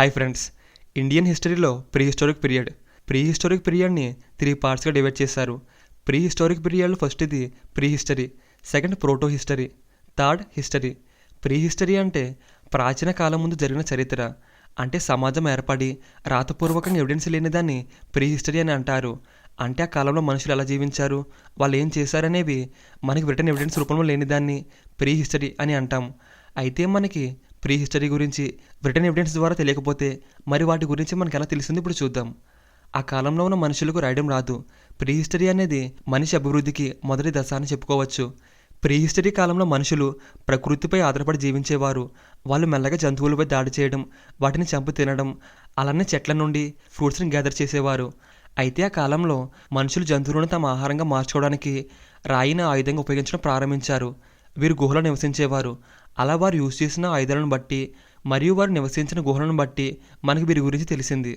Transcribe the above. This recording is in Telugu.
హాయ్ ఫ్రెండ్స్, ఇండియన్ హిస్టరీలో ప్రీ హిస్టారిక్ పీరియడ్ని 3 పార్ట్స్గా డివైడ్ చేశారు. ప్రీ హిస్టారిక్ పీరియడ్లో ఫస్ట్ది pre history, second proto history, third history. Pre history అంటే ప్రాచీన కాలం ముందు జరిగిన చరిత్ర, అంటే సమాజం ఏర్పడి రాతపూర్వకంగా ఎవిడెన్స్ లేని దాన్ని ప్రీ హిస్టరీ అని అంటారు. అంటే ఆ కాలంలో మనుషులు ఎలా జీవించారు, వాళ్ళు ఏం చేశారనేవి మనకి రిటర్న్ ఎవిడెన్స్ రూపంలో లేని దాన్ని ప్రీ హిస్టరీ అని అంటాం. అయితే మనకి ప్రీ హిస్టరీ గురించి రిటర్న్ ఎవిడెన్స్ ద్వారా తెలియకపోతే మరి వాటి గురించి మనకు ఎలా తెలిసింది ఇప్పుడు చూద్దాం. ఆ కాలంలో ఉన్న మనుషులకు రాయడం రాదు. ప్రీ హిస్టరీ అనేది మనిషి అభివృద్ధికి మొదటి దశ అని చెప్పుకోవచ్చు. ప్రీ హిస్టరీ కాలంలో మనుషులు ప్రకృతిపై ఆధారపడి జీవించేవారు. వాళ్ళు మెల్లగా జంతువులపై దాడి చేయడం, వాటిని చంపి తినడం, అలానే చెట్ల నుండి ఫ్రూట్స్ని గ్యాదర్ చేసేవారు. అయితే ఆ కాలంలో మనుషులు జంతువులను తమ ఆహారంగా మార్చుకోవడానికి రాయిని ఆయుధంగా ఉపయోగించడం ప్రారంభించారు. వీరు గుహలో నివసించేవారు. అలా వారు యూజ్ చేసిన ఆయుధాలను బట్టి మరియు వారు నివసించిన గుహలను బట్టి మనకి వీరి గురించి తెలిసింది.